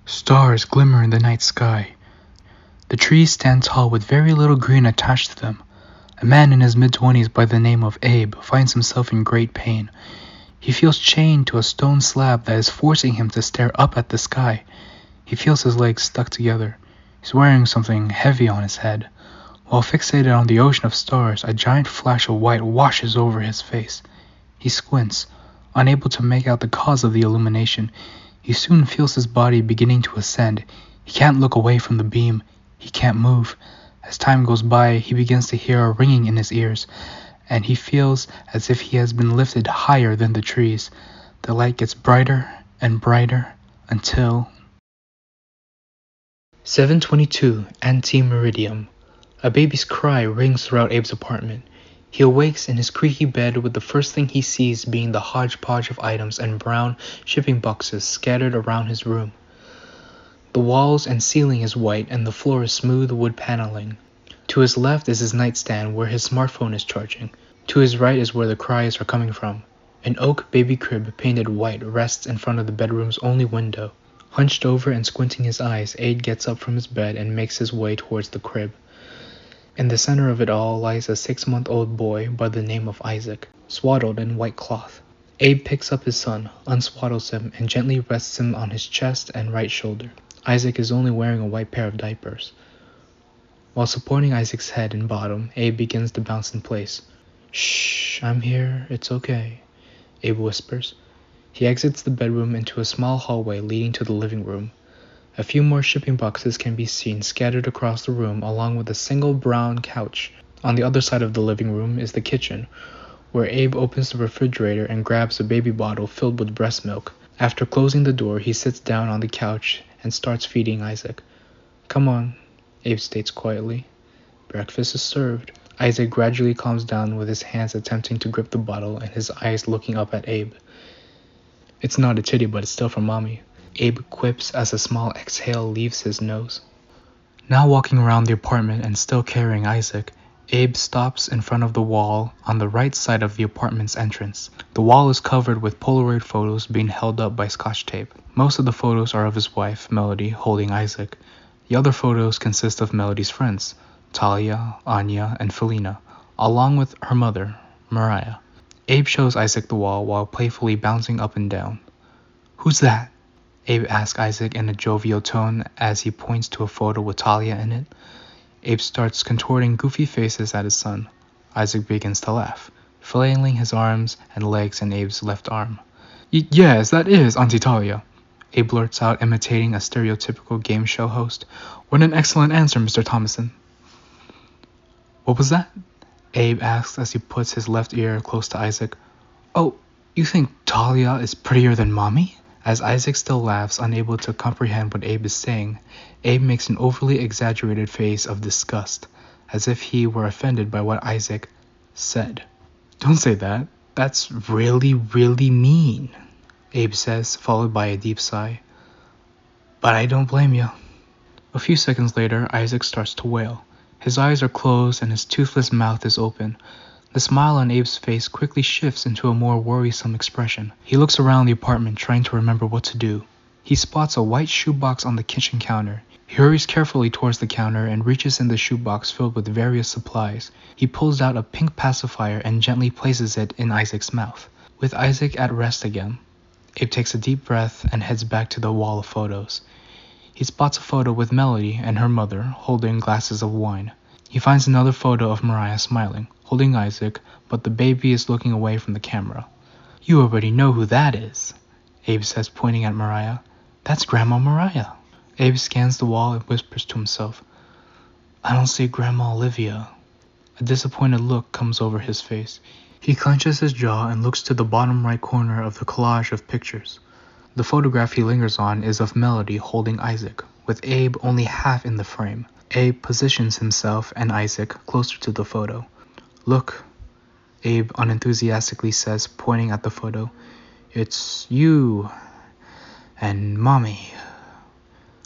Stars glimmer in the night sky. The trees stand tall with very little green attached to them. A man in his mid-20s by the name of Abe finds himself in great pain. He feels chained to a stone slab that is forcing him to stare up at the sky. He feels his legs stuck together. He's wearing something heavy on his head. While fixated on the ocean of stars, a giant flash of white washes over his face. He squints, unable to make out the cause of the illumination. He soon feels his body beginning to ascend. He can't look away from the beam. He can't move. As time goes by, he begins to hear a ringing in his ears, and he feels as if he has been lifted higher than the trees. The light gets brighter and brighter until 7:22 Anti-Meridium. A baby's cry rings throughout Abe's apartment. He awakes in his creaky bed with the first thing he sees being the hodgepodge of items and brown shipping boxes scattered around his room. The walls and ceiling is white and the floor is smooth wood paneling. To his left is his nightstand where his smartphone is charging. To his right is where the cries are coming from. An oak baby crib painted white rests in front of the bedroom's only window. Hunched over and squinting his eyes, Abe gets up from his bed and makes his way towards the crib. In the center of it all lies a 6-month-old boy by the name of Issac, swaddled in white cloth. Abe picks up his son, unswaddles him, and gently rests him on his chest and right shoulder. Issac is only wearing a white pair of diapers. While supporting Isaac's head and bottom, Abe begins to bounce in place. "Shh, I'm here, it's okay," Abe whispers. He exits the bedroom into a small hallway leading to the living room. A few more shipping boxes can be seen scattered across the room along with a single brown couch. On the other side of the living room is the kitchen, where Abe opens the refrigerator and grabs a baby bottle filled with breast milk. After closing the door, he sits down on the couch and starts feeding Isaac. "Come on," Abe states quietly. "Breakfast is served." Isaac gradually calms down with his hands attempting to grip the bottle and his eyes looking up at Abe. "It's not a titty, but it's still from mommy," Abe quips as a small exhale leaves his nose. Now walking around the apartment and still carrying Isaac, Abe stops in front of the wall on the right side of the apartment's entrance. The wall is covered with Polaroid photos being held up by Scotch tape. Most of the photos are of his wife, Melody, holding Isaac. The other photos consist of Melody's friends, Talia, Anya, and Felina, along with her mother, Mariah. Abe shows Isaac the wall while playfully bouncing up and down. "Who's that?" Abe asks Isaac in a jovial tone as he points to a photo with Talia in it. Abe starts contorting goofy faces at his son. Isaac begins to laugh, flailing his arms and legs in Abe's left arm. Yes, that is Auntie Talia," Abe blurts out, imitating a stereotypical game show host. "What an excellent answer, Mr. Thomason." "What was that?" Abe asks as he puts his left ear close to Isaac. "Oh, you think Talia is prettier than mommy?" As Isaac still laughs, unable to comprehend what Abe is saying, Abe makes an overly exaggerated face of disgust, as if he were offended by what Isaac said. "Don't say that. That's really, really mean," Abe says, followed by a deep sigh. "But I don't blame you." A few seconds later, Isaac starts to wail. His eyes are closed and his toothless mouth is open. The smile on Abe's face quickly shifts into a more worrisome expression. He looks around the apartment trying to remember what to do. He spots a white shoebox on the kitchen counter. He hurries carefully towards the counter and reaches in the shoebox filled with various supplies. He pulls out a pink pacifier and gently places it in Isaac's mouth. With Isaac at rest again, Abe takes a deep breath and heads back to the wall of photos. He spots a photo with Melody and her mother holding glasses of wine. He finds another photo of Mariah smiling, holding Isaac, but the baby is looking away from the camera. "You already know who that is," Abe says, pointing at Mariah. "That's Grandma Mariah." Abe scans the wall and whispers to himself, "I don't see Grandma Olivia." A disappointed look comes over his face. He clenches his jaw and looks to the bottom right corner of the collage of pictures. The photograph he lingers on is of Melody holding Isaac, with Abe only half in the frame. Abe positions himself and Isaac closer to the photo. "Look," Abe unenthusiastically says, pointing at the photo. "It's you and Mommy."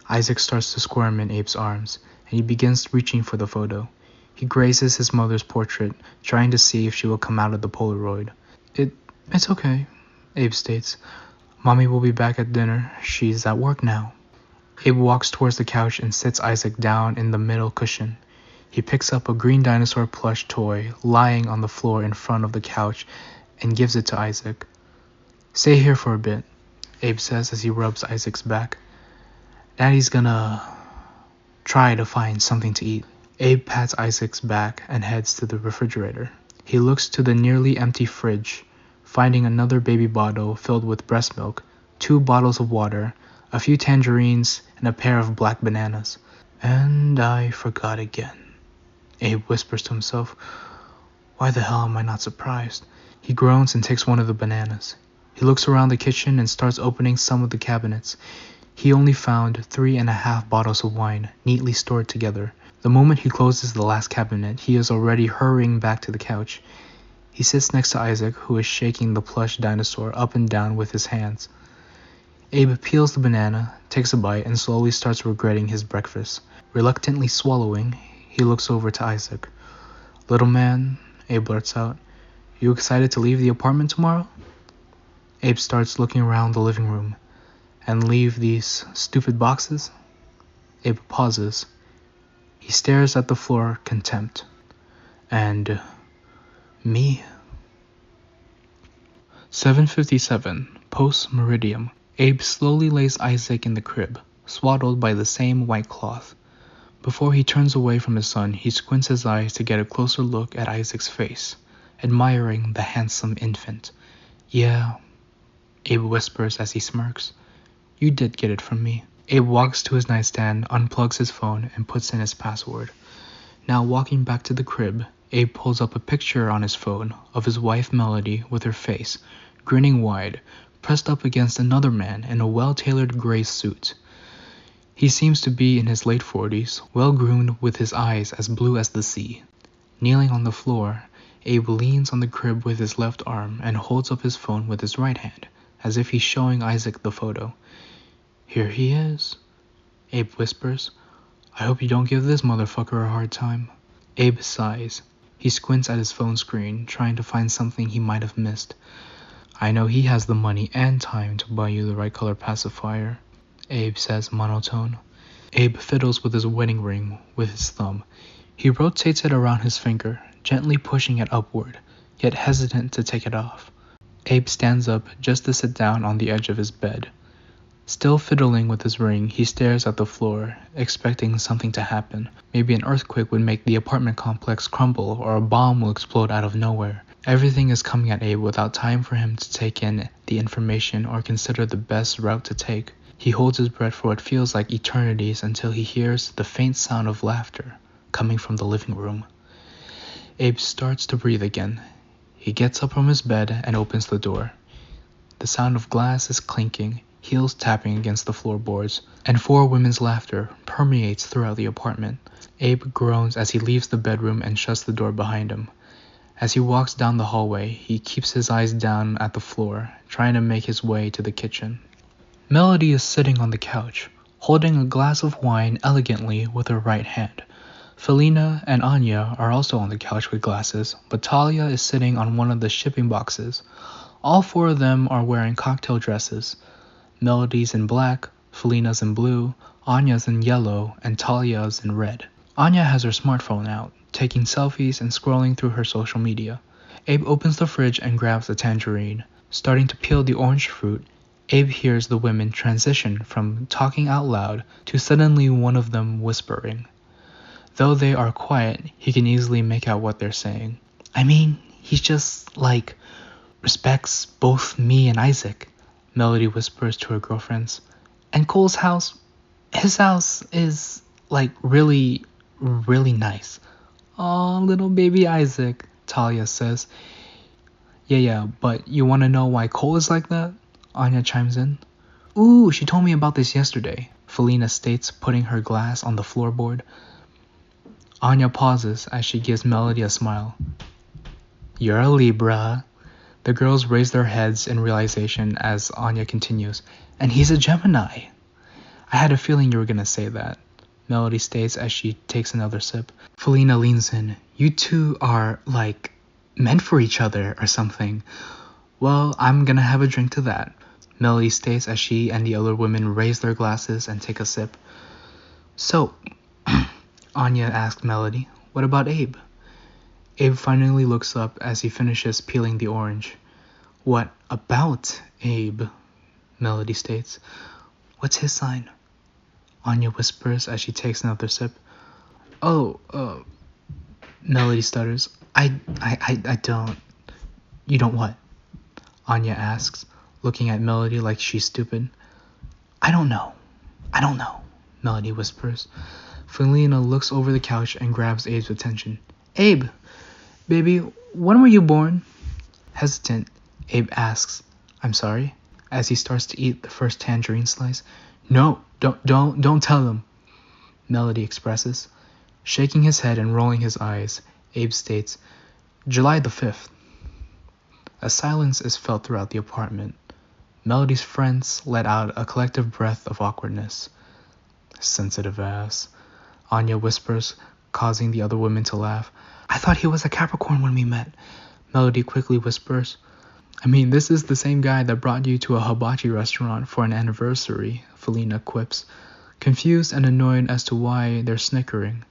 Isaac starts to squirm in Abe's arms, and he begins reaching for the photo. He grazes his mother's portrait, trying to see if she will come out of the Polaroid. It's okay," Abe states. "Mommy will be back at dinner. She's at work now." Abe walks towards the couch and sits Isaac down in the middle cushion. He picks up a green dinosaur plush toy lying on the floor in front of the couch and gives it to Isaac. "Stay here for a bit," Abe says as he rubs Isaac's back. "Daddy's gonna try to find something to eat." Abe pats Isaac's back and heads to the refrigerator. He looks to the nearly empty fridge, finding another baby bottle filled with breast milk, 2 bottles of water, a few tangerines, and a pair of black bananas. "And I forgot again," Abe whispers to himself. "Why the hell am I not surprised?" He groans and takes one of the bananas. He looks around the kitchen and starts opening some of the cabinets. He only found 3.5 bottles of wine, neatly stored together. The moment he closes the last cabinet, he is already hurrying back to the couch. He sits next to Isaac, who is shaking the plush dinosaur up and down with his hands. Abe peels the banana, takes a bite, and slowly starts regretting his breakfast. Reluctantly swallowing, he looks over to Isaac. "Little man," Abe blurts out, "you excited to leave the apartment tomorrow?" Abe starts looking around the living room. "And leave these stupid boxes?" Abe pauses. He stares at the floor, contempt. "And me?" 7:57, post-meridium. Abe slowly lays Isaac in the crib, swaddled by the same white cloth. Before he turns away from his son, he squints his eyes to get a closer look at Isaac's face, admiring the handsome infant. "Yeah," Abe whispers as he smirks. "You did get it from me." Abe walks to his nightstand, unplugs his phone, and puts in his password. Now walking back to the crib, Abe pulls up a picture on his phone of his wife Melody with her face, grinning wide, pressed up against another man in a well-tailored gray suit. He seems to be in his late 40s, well-groomed with his eyes as blue as the sea. Kneeling on the floor, Abe leans on the crib with his left arm and holds up his phone with his right hand, as if he's showing Isaac the photo. "Here he is," Abe whispers. "I hope you don't give this motherfucker a hard time." Abe sighs. He squints at his phone screen, trying to find something he might have missed. "I know he has the money and time to buy you the right color pacifier," Abe says monotone. Abe fiddles with his wedding ring with his thumb. He rotates it around his finger, gently pushing it upward, yet hesitant to take it off. Abe stands up just to sit down on the edge of his bed. Still fiddling with his ring, he stares at the floor, expecting something to happen. Maybe an earthquake would make the apartment complex crumble, or a bomb will explode out of nowhere. Everything is coming at Abe without time for him to take in the information or consider the best route to take. He holds his breath for what feels like eternities until he hears the faint sound of laughter coming from the living room. Abe starts to breathe again. He gets up from his bed and opens the door. The sound of glass is clinking, heels tapping against the floorboards, and 4 women's laughter permeates throughout the apartment. Abe groans as he leaves the bedroom and shuts the door behind him. As he walks down the hallway, he keeps his eyes down at the floor, trying to make his way to the kitchen. Melody is sitting on the couch, holding a glass of wine elegantly with her right hand. Felina and Anya are also on the couch with glasses, but Talia is sitting on one of the shipping boxes. All 4 of them are wearing cocktail dresses. Melody's in black, Felina's in blue, Anya's in yellow, and Talia's in red. Anya has her smartphone out, taking selfies and scrolling through her social media. Abe opens the fridge and grabs a tangerine. Starting to peel the orange fruit, Abe hears the women transition from talking out loud to suddenly one of them whispering. Though they are quiet, he can easily make out what they're saying. "I mean, he's just, respects both me and Isaac," Melody whispers to her girlfriends. "And Cole's house, his house is, really, really nice." "Aw, little baby Isaac," Talia says. Yeah, but you want to know why Cole is like that?" Anya chimes in. "Ooh, she told me about this yesterday," Felina states, putting her glass on the floorboard. Anya pauses as she gives Melody a smile. "You're a Libra." The girls raise their heads in realization as Anya continues. "And he's a Gemini." "I had a feeling you were gonna say that," Melody states as she takes another sip. Felina leans in. "You two are, meant for each other or something." "Well, I'm gonna have a drink to that." Melody states as she and the other women raise their glasses and take a sip. So, Anya asked Melody, what about Abe? Abe finally looks up as he finishes peeling the orange. What about Abe? Melody states. What's his sign? Anya whispers as she takes another sip. Melody stutters. I don't. You don't what? Anya asks, looking at Melody like she's stupid. I don't know, Melody whispers. Felina looks over the couch and grabs Abe's attention. Abe, baby, when were you born? Hesitant, Abe asks, I'm sorry, as he starts to eat the first tangerine slice. No, don't tell him, Melody expresses. Shaking his head and rolling his eyes, Abe states, July the 5th. A silence is felt throughout the apartment. Melody's friends let out a collective breath of awkwardness. Sensitive ass, Anya whispers, causing the other women to laugh. I thought he was a Capricorn when we met, Melody quickly whispers. I mean, this is the same guy that brought you to a hibachi restaurant for an anniversary, Felina quips. Confused and annoyed as to why they're snickering,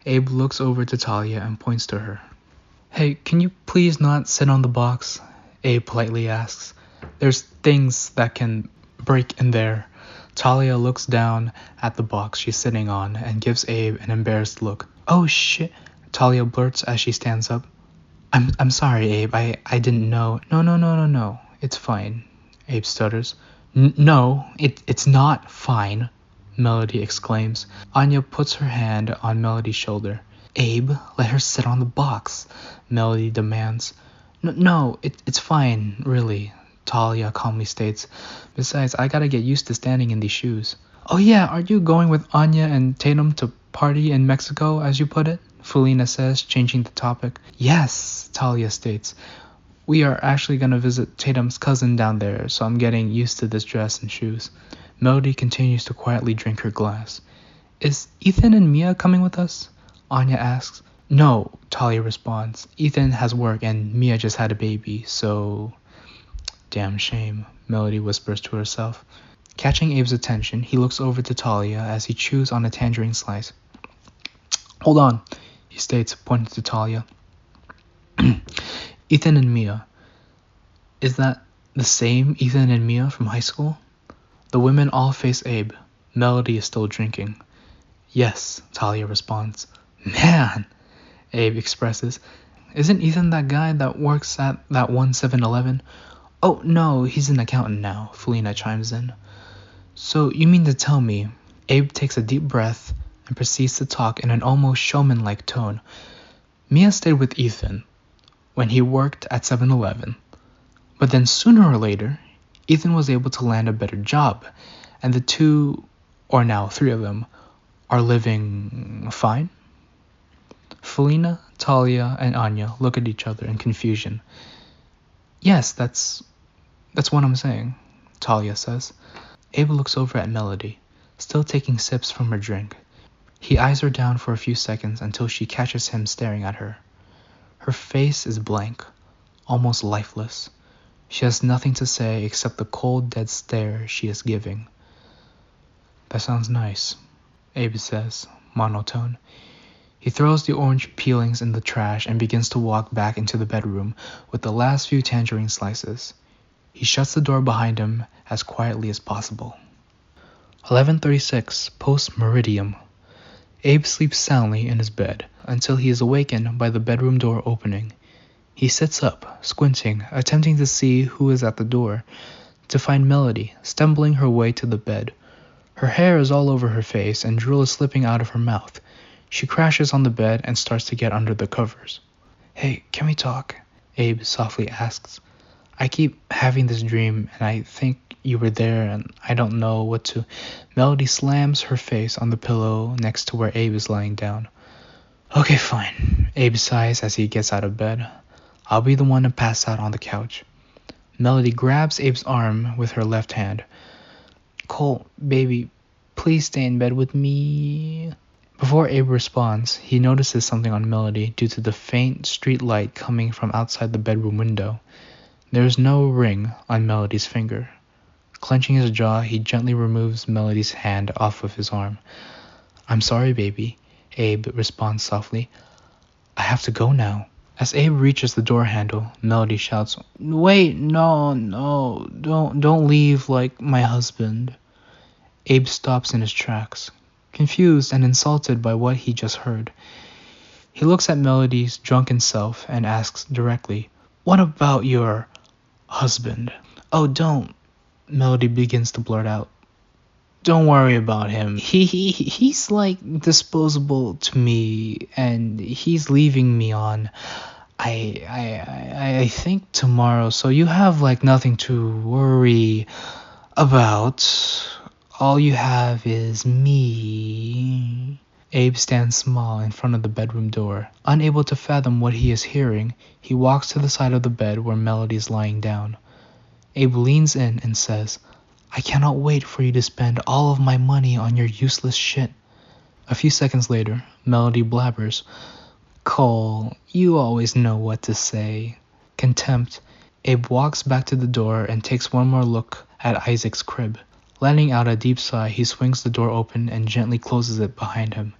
Abe looks over to Talia and points to her. Hey, can you please not sit on the box? Abe politely asks. There's things that can break in there. Talia looks down at the box she's sitting on and gives Abe an embarrassed look. Oh shit, Talia blurts as she stands up. I'm sorry, Abe. I didn't know. No. It's fine, Abe stutters. No, it's not fine, Melody exclaims. Anya puts her hand on Melody's shoulder. Abe, let her sit on the box, Melody demands. No, it's fine, really, Talia calmly states. Besides, I gotta get used to standing in these shoes. Oh yeah, aren't you going with Anya and Tatum to party in Mexico, as you put it? Felina says, changing the topic. Yes, Talia states. We are actually gonna visit Tatum's cousin down there, so I'm getting used to this dress and shoes. Melody continues to quietly drink her glass. Is Ethan and Mia coming with us? Anya asks. No, Talia responds. Ethan has work and Mia just had a baby, so... Damn shame, Melody whispers to herself. Catching Abe's attention, he looks over to Talia as he chews on a tangerine slice. Hold on, he states, pointing to Talia. Ethan and Mia. Is that the same Ethan and Mia from high school? The women all face Abe. Melody is still drinking. Yes, Talia responds. Man, Abe expresses. Isn't Ethan that guy that works at that 7-Eleven? Oh, no, he's an accountant now, Felina chimes in. So you mean to tell me... Abe takes a deep breath and proceeds to talk in an almost showman-like tone. Mia stayed with Ethan when he worked at 7-Eleven. But then sooner or later, Ethan was able to land a better job, and the two, or now 3 of them, are living fine? Felina, Talia, and Anya look at each other in confusion. Yes, that's what I'm saying, Talia says. Abe looks over at Melody, still taking sips from her drink. He eyes her down for a few seconds until she catches him staring at her. Her face is blank, almost lifeless. She has nothing to say except the cold, dead stare she is giving. That sounds nice, Abe says, monotone. He throws the orange peelings in the trash and begins to walk back into the bedroom with the last few tangerine slices. He shuts the door behind him as quietly as possible. 11:36 post-meridium. Abe sleeps soundly in his bed until he is awakened by the bedroom door opening. He sits up, squinting, attempting to see who is at the door, to find Melody stumbling her way to the bed. Her hair is all over her face and drool is slipping out of her mouth. She crashes on the bed and starts to get under the covers. Hey, can we talk? Abe softly asks. I keep having this dream and I think you were there and I don't know what to... Melody slams her face on the pillow next to where Abe is lying down. Okay, fine, Abe sighs as he gets out of bed. I'll be the one to pass out on the couch. Melody grabs Abe's arm with her left hand. Cole, baby, please stay in bed with me. Before Abe responds, he notices something on Melody due to the faint street light coming from outside the bedroom window. There is no ring on Melody's finger. Clenching his jaw, he gently removes Melody's hand off of his arm. "I'm sorry, baby," Abe responds softly. "I have to go now." As Abe reaches the door handle, Melody shouts, "Wait, no, don't leave like my husband." Abe stops in his tracks, confused and insulted by what he just heard. He looks at Melody's drunken self and asks directly, "What about your husband?" "Oh, don't," Melody begins to blurt out. "Don't worry about him. He's like disposable to me, and he's leaving me on I think tomorrow, so you have like nothing to worry about. All you have is me." Abe stands small in front of the bedroom door. Unable to fathom what he is hearing, he walks to the side of the bed where Melody is lying down. Abe leans in and says, "I cannot wait for you to spend all of my money on your useless shit." A few seconds later, Melody blabbers, "Cole, you always know what to say." Contempt, Abe walks back to the door and takes one more look at Isaac's crib. Letting out a deep sigh, he swings the door open and gently closes it behind him.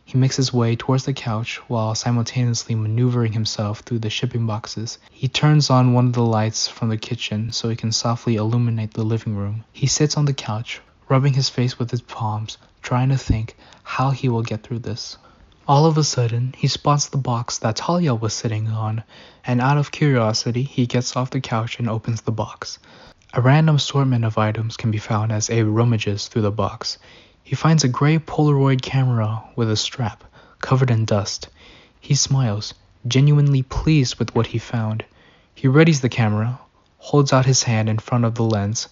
He makes his way towards the couch while simultaneously maneuvering himself through the shipping boxes. He turns on one of the lights from the kitchen so he can softly illuminate the living room. He sits on the couch, rubbing his face with his palms, trying to think how he will get through this. All of a sudden, he spots the box that Talia was sitting on, and out of curiosity, he gets off the couch and opens the box. A random assortment of items can be found as Abe rummages through the box. He finds a gray Polaroid camera with a strap, covered in dust. He smiles, genuinely pleased with what he found. He readies the camera, holds out his hand in front of the lens,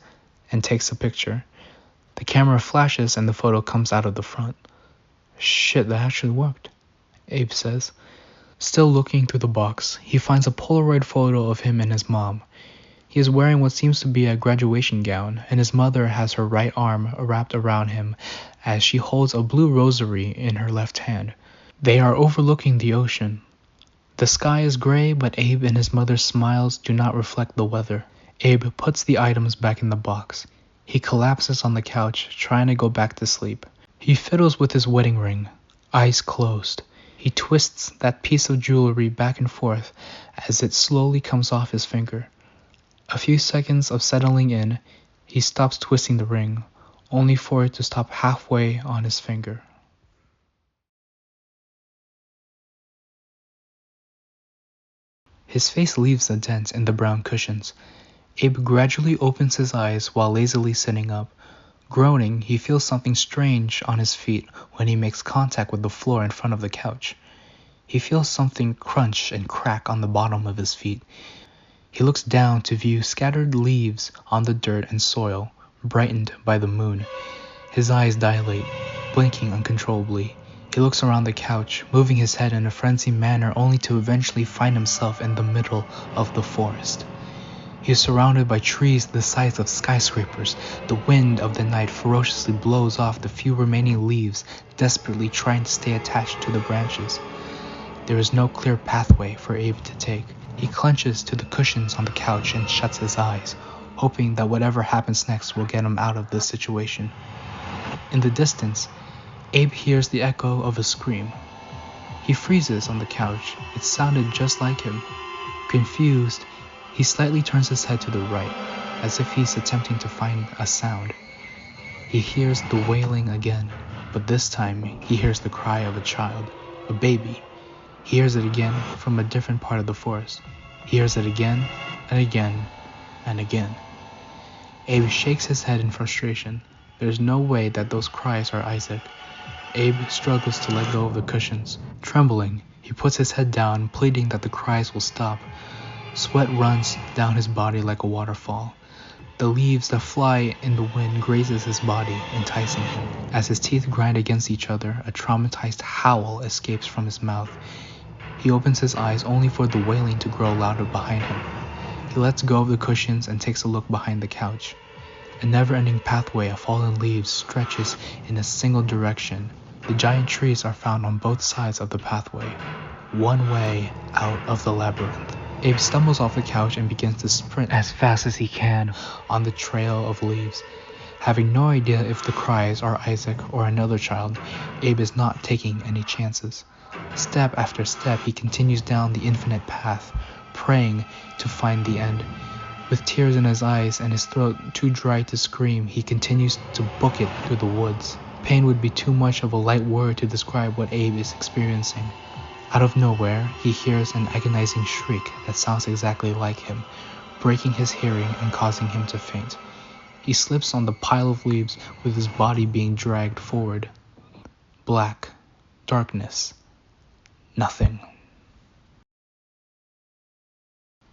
and takes a picture. The camera flashes and the photo comes out of the front. "Shit, that actually worked," Abe says. Still looking through the box, he finds a Polaroid photo of him and his mom. He is wearing what seems to be a graduation gown, and his mother has her right arm wrapped around him as she holds a blue rosary in her left hand. They are overlooking the ocean. The sky is gray, but Abe and his mother's smiles do not reflect the weather. Abe puts the items back in the box. He collapses on the couch, trying to go back to sleep. He fiddles with his wedding ring, eyes closed. He twists that piece of jewelry back and forth as it slowly comes off his finger. A few seconds of settling in, he stops twisting the ring, only for it to stop halfway on his finger. His face leaves a dent in the brown cushions. Abe gradually opens his eyes while lazily sitting up. Groaning, he feels something strange on his feet when he makes contact with the floor in front of the couch. He feels something crunch and crack on the bottom of his feet. He looks down to view scattered leaves on the dirt and soil, brightened by the moon. His eyes dilate, blinking uncontrollably. He looks around the couch, moving his head in a frenzied manner only to eventually find himself in the middle of the forest. He is surrounded by trees the size of skyscrapers. The wind of the night ferociously blows off the few remaining leaves, desperately trying to stay attached to the branches. There is no clear pathway for Abe to take. He clenches to the cushions on the couch and shuts his eyes, hoping that whatever happens next will get him out of this situation. In the distance, Abe hears the echo of a scream. He freezes on the couch. It sounded just like him. Confused, he slightly turns his head to the right, as if he's attempting to find a sound. He hears the wailing again, but this time he hears the cry of a child, a baby. He hears it again from a different part of the forest. He hears it again and again and again. Abe shakes his head in frustration. There's no way that those cries are Isaac. Abe struggles to let go of the cushions. Trembling, he puts his head down, pleading that the cries will stop. Sweat runs down his body like a waterfall. The leaves that fly in the wind grazes his body, enticing him. As his teeth grind against each other, a traumatized howl escapes from his mouth. He opens his eyes only for the wailing to grow louder behind him. He lets go of the cushions and takes a look behind the couch. A never-ending pathway of fallen leaves stretches in a single direction. The giant trees are found on both sides of the pathway. One way out of the labyrinth. Abe stumbles off the couch and begins to sprint as fast as he can on the trail of leaves. Having no idea if the cries are Issac or another child, Abe is not taking any chances. Step after step, he continues down the infinite path, praying to find the end. With tears in his eyes and his throat too dry to scream, he continues to book it through the woods. Pain would be too much of a light word to describe what Abe is experiencing. Out of nowhere, he hears an agonizing shriek that sounds exactly like him, breaking his hearing and causing him to faint. He slips on the pile of leaves with his body being dragged forward. Black. Darkness. Nothing.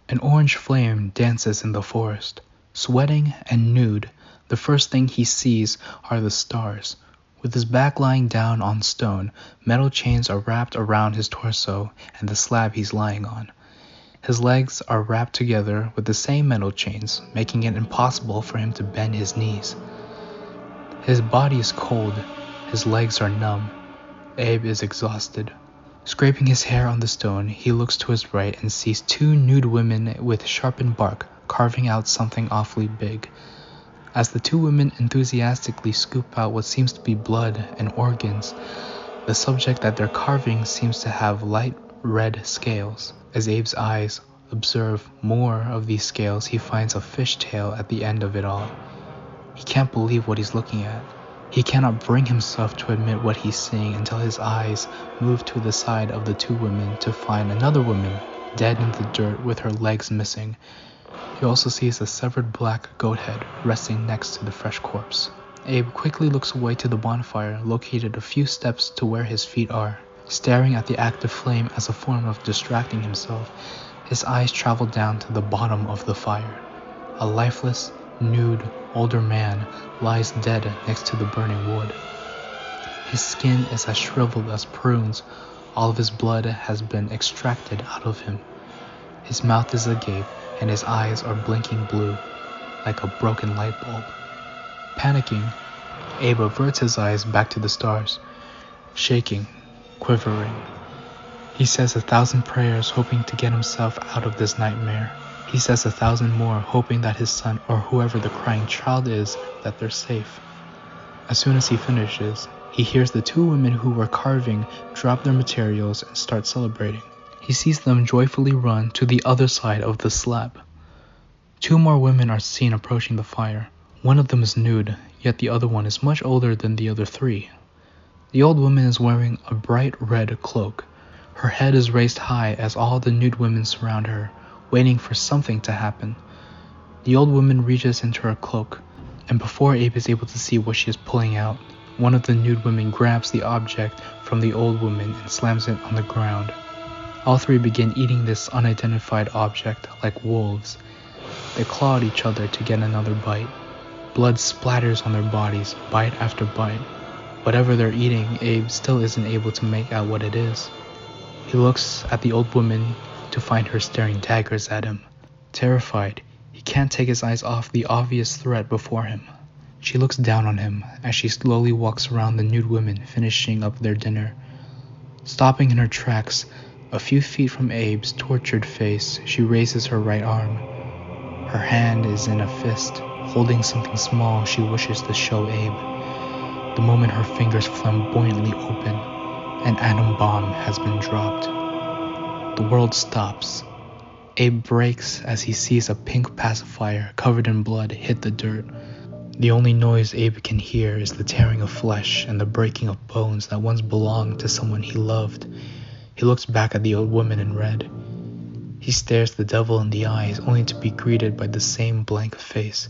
An orange flame dances in the forest. Sweating and nude, the first thing he sees are the stars. With his back lying down on stone, metal chains are wrapped around his torso and the slab he's lying on. His legs are wrapped together with the same metal chains, making it impossible for him to bend his knees. His body is cold, his legs are numb. Abe is exhausted. Scraping his hair on the stone, he looks to his right and sees two nude women with sharpened bark carving out something awfully big. As the two women enthusiastically scoop out what seems to be blood and organs, the subject that they're carving seems to have light red scales. As Abe's eyes observe more of these scales, he finds a fish tail at the end of it all. He can't believe what he's looking at. He cannot bring himself to admit what he's seeing until his eyes move to the side of the two women to find another woman dead in the dirt with her legs missing. He also sees a severed black goat head resting next to the fresh corpse. Abe quickly looks away to the bonfire located a few steps to where his feet are. Staring at the active flame as a form of distracting himself, his eyes travel down to the bottom of the fire. A lifeless, nude, older man lies dead next to the burning wood. His skin is as shriveled as prunes. All of his blood has been extracted out of him. His mouth is agape and his eyes are blinking blue, like a broken light bulb. Panicking, Abe averts his eyes back to the stars, shaking, quivering. He says 1,000 prayers hoping to get himself out of this nightmare. He says 1,000 more hoping that his son or whoever the crying child is, that they're safe. As soon as he finishes, he hears the two women who were carving drop their materials and start celebrating. He sees them joyfully run to the other side of the slab. Two more women are seen approaching the fire. One of them is nude, yet the other one is much older than the other three. The old woman is wearing a bright red cloak. Her head is raised high as all the nude women surround her, waiting for something to happen. The old woman reaches into her cloak, and before Abe is able to see what she is pulling out, one of the nude women grabs the object from the old woman and slams it on the ground. All three begin eating this unidentified object like wolves. They claw at each other to get another bite. Blood splatters on their bodies, bite after bite. Whatever they're eating, Abe still isn't able to make out what it is. He looks at the old woman to find her staring daggers at him. Terrified, he can't take his eyes off the obvious threat before him. She looks down on him as she slowly walks around the nude women finishing up their dinner. Stopping in her tracks, a few feet from Abe's tortured face, she raises her right arm. Her hand is in a fist, holding something small she wishes to show Abe. The moment her fingers flamboyantly open, an atom bomb has been dropped. The world stops. Abe breaks as he sees a pink pacifier covered in blood hit the dirt. The only noise Abe can hear is the tearing of flesh and the breaking of bones that once belonged to someone he loved. He looks back at the old woman in red. He stares the devil in the eyes only to be greeted by the same blank face.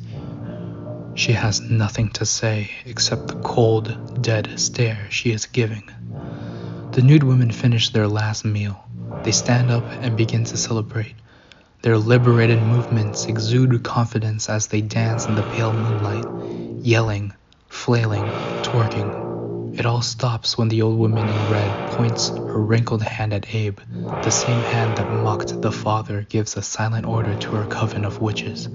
She has nothing to say except the cold, dead stare she is giving. The nude women finish their last meal. They stand up and begin to celebrate. Their liberated movements exude confidence as they dance in the pale moonlight, yelling, flailing, twerking. It all stops when the old woman in red points her wrinkled hand at Abe. The same hand that mocked the father gives a silent order to her coven of witches.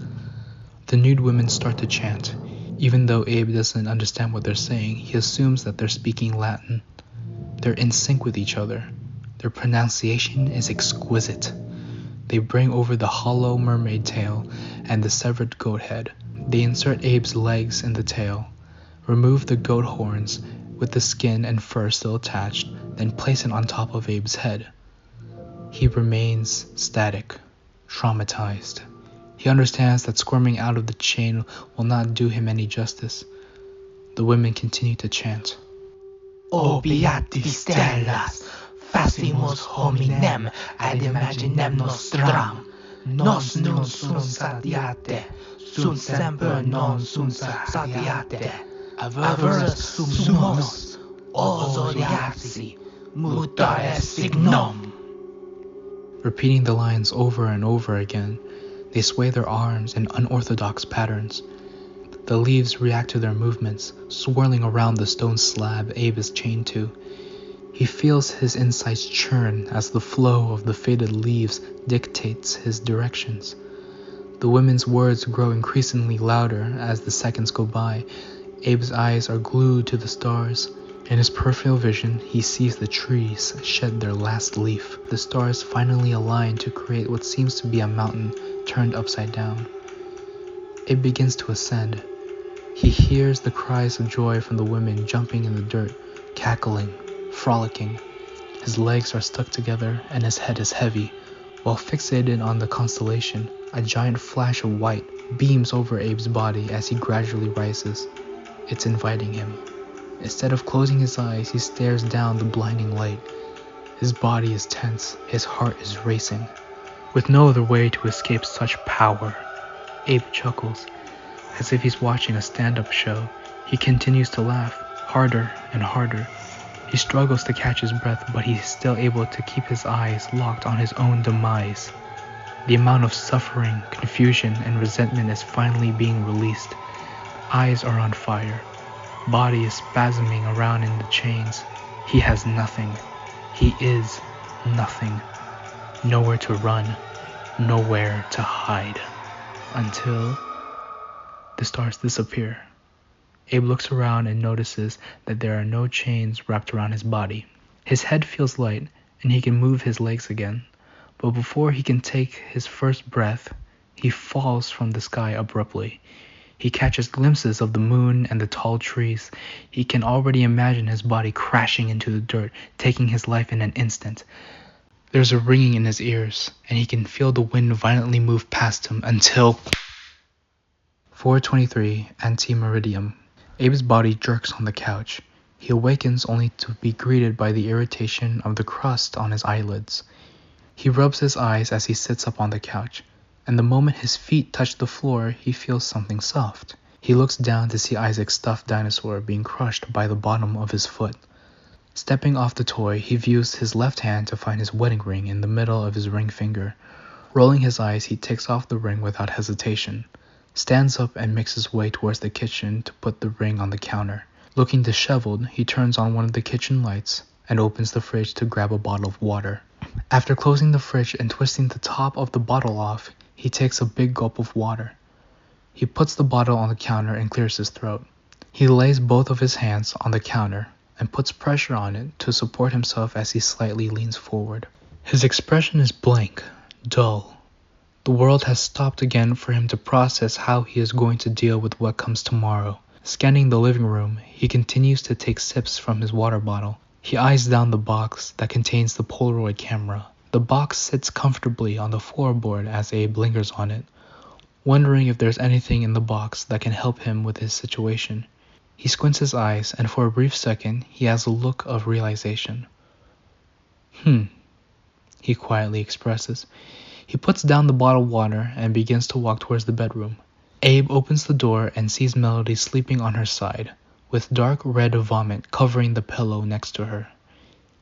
The nude women start to chant. Even though Abe doesn't understand what they're saying, he assumes that they're speaking Latin. They're in sync with each other. Their pronunciation is exquisite. they bring over the hollow mermaid tail and the severed goat head. They insert Abe's legs in the tail, remove the goat horns with the skin and fur still attached, then place it on top of Abe's head. He remains static, traumatized. He understands that squirming out of the chain will not do him any justice. The women continue to chant. O beati stellas, facimus hominem ad imaginem nostram, nos nun sunt satiate, sunt semper non sunt satiate, averus sumos, oso reaxi, muta est signum. Repeating the lines over and over again, they sway their arms in unorthodox patterns. The leaves react to their movements, swirling around the stone slab Abe is chained to. He feels his insides churn as the flow of the faded leaves dictates his directions. The women's words grow increasingly louder as the seconds go by. Abe's eyes are glued to the stars. In his peripheral vision, he sees the trees shed their last leaf. The stars finally align to create what seems to be a mountain turned upside down. Abe begins to ascend. He hears the cries of joy from the women jumping in the dirt, cackling, frolicking. His legs are stuck together and his head is heavy. While fixated on the constellation, a giant flash of white beams over Abe's body as he gradually rises. It's inviting him. Instead of closing his eyes, he stares down the blinding light. His body is tense, his heart is racing. With no other way to escape such power, Abe chuckles. As if he's watching a stand-up show, he continues to laugh, harder and harder. He struggles to catch his breath, but he's still able to keep his eyes locked on his own demise. The amount of suffering, confusion, and resentment is finally being released. Eyes are on fire. Body is spasming around in the chains. He has nothing. He is nothing. Nowhere to run, nowhere to hide. Until the stars disappear. Abe looks around and notices that there are no chains wrapped around his body. His head feels light and he can move his legs again. But before he can take his first breath, he falls from the sky abruptly. He catches glimpses of the moon and the tall trees. He can already imagine his body crashing into the dirt, taking his life in an instant. There's a ringing in his ears, and he can feel the wind violently move past him until 4:23 Anti-Meridium. Abe's body jerks on the couch. He awakens only to be greeted by the irritation of the crust on his eyelids. He rubs his eyes as he sits up on the couch, and the moment his feet touch the floor, he feels something soft. He looks down to see Issac's stuffed dinosaur being crushed by the bottom of his foot. Stepping off the toy, he views his left hand to find his wedding ring in the middle of his ring finger. Rolling his eyes, he takes off the ring without hesitation, stands up and makes his way towards the kitchen to put the ring on the counter. Looking disheveled, he turns on one of the kitchen lights and opens the fridge to grab a bottle of water. After closing the fridge and twisting the top of the bottle off, he takes a big gulp of water. He puts the bottle on the counter and clears his throat. He lays both of his hands on the counter and puts pressure on it to support himself as he slightly leans forward. His expression is blank, dull. The world has stopped again for him to process how he is going to deal with what comes tomorrow. Scanning the living room, he continues to take sips from his water bottle. He eyes down the box that contains the Polaroid camera. The box sits comfortably on the floorboard as Abe lingers on it, wondering if there's anything in the box that can help him with his situation. He squints his eyes, and for a brief second, he has a look of realization. He quietly expresses. He puts down the bottled water and begins to walk towards the bedroom. Abe opens the door and sees Melody sleeping on her side, with dark red vomit covering the pillow next to her.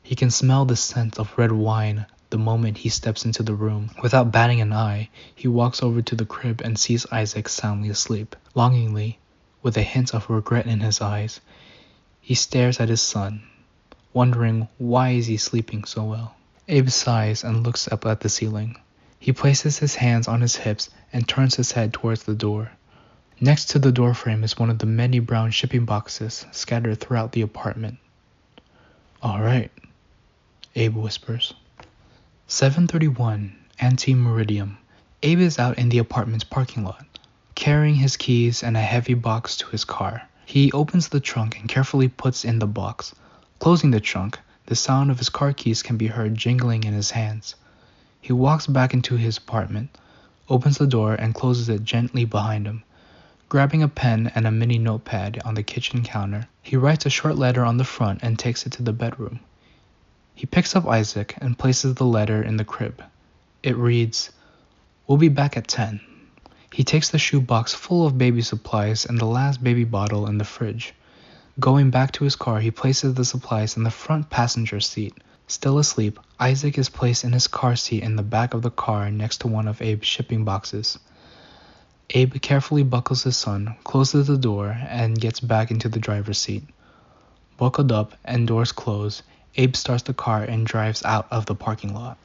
He can smell the scent of red wine the moment he steps into the room. Without batting an eye, he walks over to the crib and sees Issac soundly asleep. Longingly, with a hint of regret in his eyes, he stares at his son, wondering why is he sleeping so well. Abe sighs and looks up at the ceiling. He places his hands on his hips and turns his head towards the door. Next to the doorframe is one of the many brown shipping boxes scattered throughout the apartment. "All right," Abe whispers. 7:31 Anti-Meridium. Abe is out in the apartment's parking lot, carrying his keys and a heavy box to his car. He opens the trunk and carefully puts in the box. Closing the trunk, the sound of his car keys can be heard jingling in his hands. He walks back into his apartment, opens the door and closes it gently behind him. Grabbing a pen and a mini notepad on the kitchen counter, he writes a short letter on the front and takes it to the bedroom. He picks up Issac and places the letter in the crib. It reads, "We'll be back at 10. He takes the shoebox full of baby supplies and the last baby bottle in the fridge. Going back to his car, he places the supplies in the front passenger seat. Still asleep, Issac is placed in his car seat in the back of the car next to one of Abe's shipping boxes. Abe carefully buckles his son, closes the door, and gets back into the driver's seat. Buckled up and doors closed, Abe starts the car and drives out of the parking lot.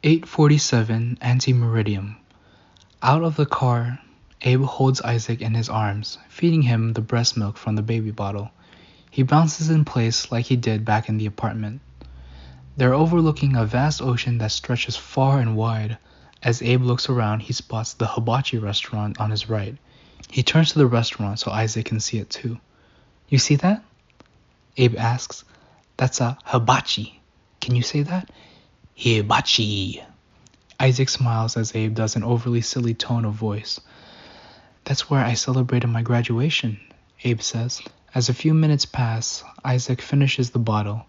8:47 Anti-Meridium. Out of the car, Abe holds Issac in his arms, feeding him the breast milk from the baby bottle. He bounces in place like he did back in the apartment. They're overlooking a vast ocean that stretches far and wide. As Abe looks around, he spots the hibachi restaurant on his right. He turns to the restaurant so Issac can see it too. "You see that?" Abe asks. "That's a hibachi. Can you say that?" "Hibachi." Issac smiles as Abe does an overly silly tone of voice. "That's where I celebrated my graduation," Abe says. As a few minutes pass, Issac finishes the bottle.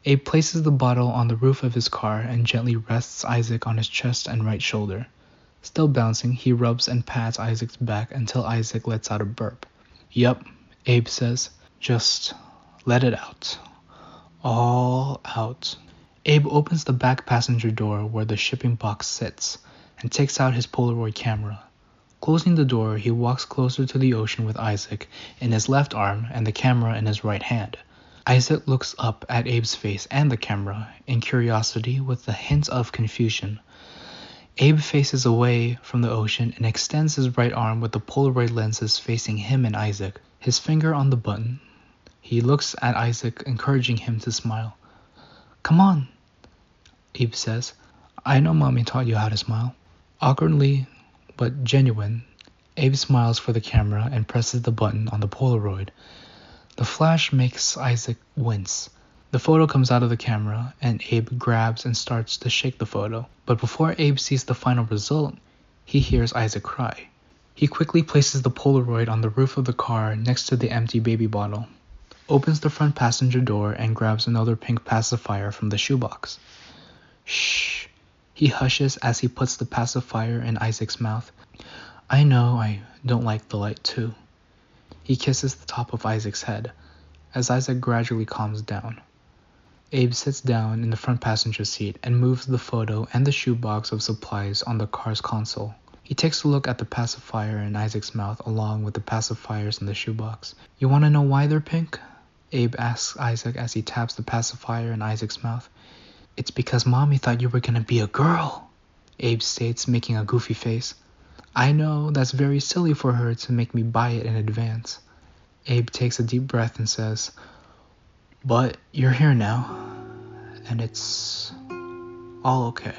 Abe places the bottle on the roof of his car and gently rests Issac on his chest and right shoulder. Still bouncing, he rubs and pats Isaac's back until Issac lets out a burp. "Yup," Abe says. "Just let it out. All out." Abe opens the back passenger door where the shipping box sits and takes out his Polaroid camera. Closing the door, he walks closer to the ocean with Issac in his left arm and the camera in his right hand. Issac looks up at Abe's face and the camera in curiosity with a hint of confusion. Abe faces away from the ocean and extends his right arm with the Polaroid lenses facing him and Issac, his finger on the button. He looks at Issac, encouraging him to smile. "Come on," Abe says. "I know Mommy taught you how to smile." Awkwardly, but genuine, Abe smiles for the camera and presses the button on the Polaroid. The flash makes Issac wince. The photo comes out of the camera, and Abe grabs and starts to shake the photo. But before Abe sees the final result, he hears Issac cry. He quickly places the Polaroid on the roof of the car next to the empty baby bottle, opens the front passenger door, and grabs another pink pacifier from the shoebox. "Shh," he hushes as he puts the pacifier in Isaac's mouth. "I know I don't like the light too." He kisses the top of Isaac's head, as Issac gradually calms down. Abe sits down in the front passenger seat and moves the photo and the shoebox of supplies on the car's console. He takes a look at the pacifier in Isaac's mouth along with the pacifiers in the shoebox. "You want to know why they're pink?" Abe asks Issac as he taps the pacifier in Isaac's mouth. "It's because Mommy thought you were going to be a girl," Abe states, making a goofy face. "I know that's very silly for her to make me buy it in advance." Abe takes a deep breath and says, "But you're here now, and it's all okay."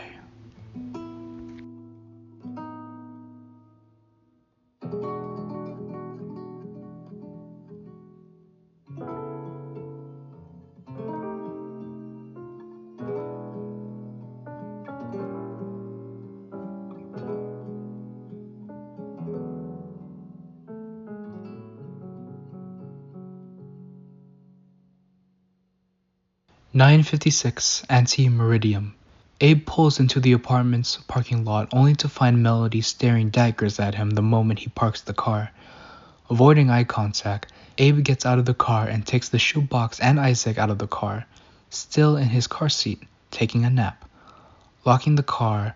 "9:56 Anti-Meridium. Abe pulls into the apartment's parking lot only to find Melody staring daggers at him the moment he parks the car. Avoiding eye contact, Abe gets out of the car and takes the shoebox and Issac out of the car, still in his car seat, taking a nap. Locking the car,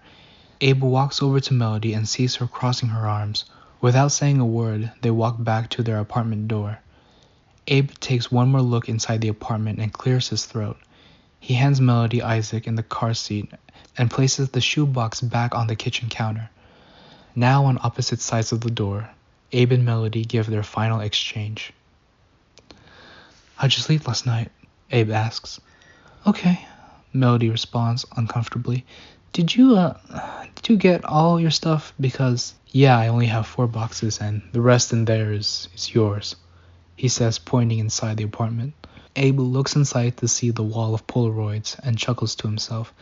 Abe walks over to Melody and sees her crossing her arms. Without saying a word, they walk back to their apartment door. Abe takes one more look inside the apartment and clears his throat. He hands Melody Issac in the car seat and places the shoebox back on the kitchen counter. Now on opposite sides of the door, Abe and Melody give their final exchange. "How'd you sleep last night?" Abe asks. "Okay," Melody responds uncomfortably. Did you get all your stuff? Because, yeah, I only have 4 boxes and the rest in there is yours, he says, pointing inside the apartment. Abe looks inside to see the wall of Polaroids and chuckles to himself.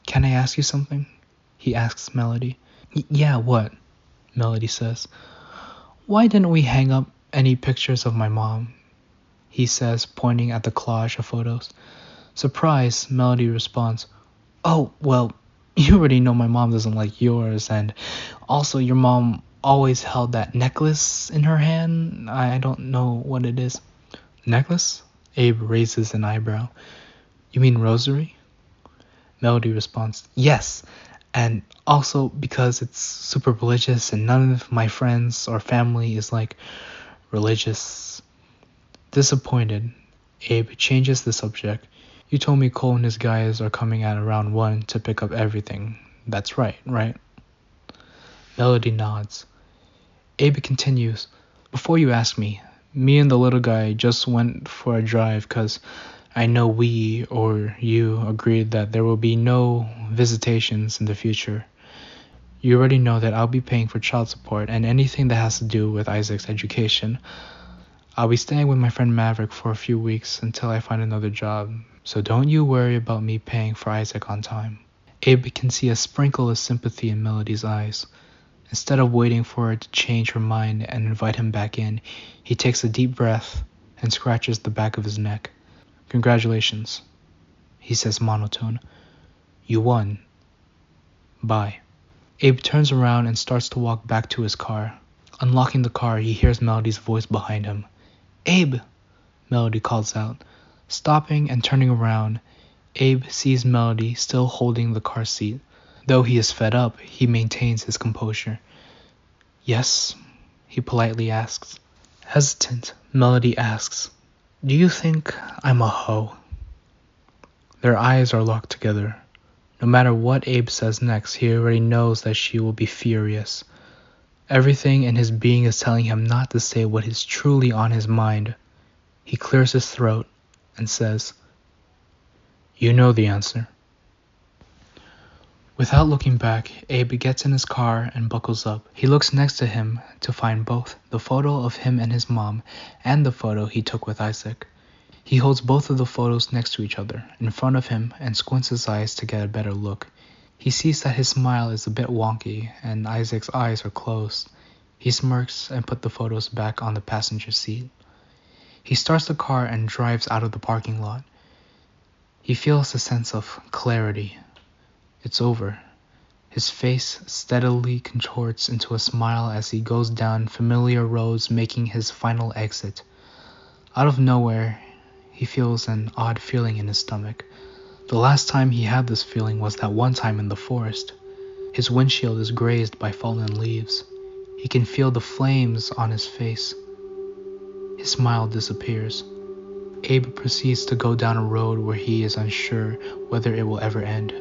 Can I ask you something? He asks Melody. Yeah, what? Melody says. Why didn't we hang up any pictures of my mom? He says, pointing at the collage of photos. Surprised, Melody responds, oh, well, you already know my mom doesn't like yours, and also your mom always held that necklace in her hand. I don't know what it is. Necklace? Abe raises an eyebrow. You mean rosary? Melody responds, yes, and also because it's super religious and none of my friends or family is like religious. Disappointed, Abe changes the subject. You told me Cole and his guys are coming at around 1 to pick up everything. That's right? Melody nods. Abe continues, before you ask me and the little guy just went for a drive because I know we, or you, agreed that there will be no visitations in the future. You already know that I'll be paying for child support and anything that has to do with Isaac's education. I'll be staying with my friend Maverick for a few weeks until I find another job, so don't you worry about me paying for Isaac on time. Abe can see a sprinkle of sympathy in Melody's eyes. Instead of waiting for her to change her mind and invite him back in, he takes a deep breath and scratches the back of his neck. Congratulations, he says monotone. You won. Bye. Abe turns around and starts to walk back to his car. Unlocking the car, he hears Melody's voice behind him. Abe! Melody calls out. Stopping and turning around, Abe sees Melody still holding the car seat. Though he is fed up, he maintains his composure. Yes? He politely asks. Hesitant, Melody asks, do you think I'm a hoe? Their eyes are locked together. No matter what Abe says next, he already knows that she will be furious. Everything in his being is telling him not to say what is truly on his mind. He clears his throat and says, you know the answer. Without looking back, Abe gets in his car and buckles up. He looks next to him to find both the photo of him and his mom and the photo he took with Isaac. He holds both of the photos next to each other in front of him and squints his eyes to get a better look. He sees that his smile is a bit wonky and Isaac's eyes are closed. He smirks and puts the photos back on the passenger seat. He starts the car and drives out of the parking lot. He feels a sense of clarity. It's over. His face steadily contorts into a smile as he goes down familiar roads, making his final exit. Out of nowhere, he feels an odd feeling in his stomach. The last time he had this feeling was that one time in the forest. His windshield is grazed by fallen leaves. He can feel the flames on his face. His smile disappears. Abe proceeds to go down a road where he is unsure whether it will ever end.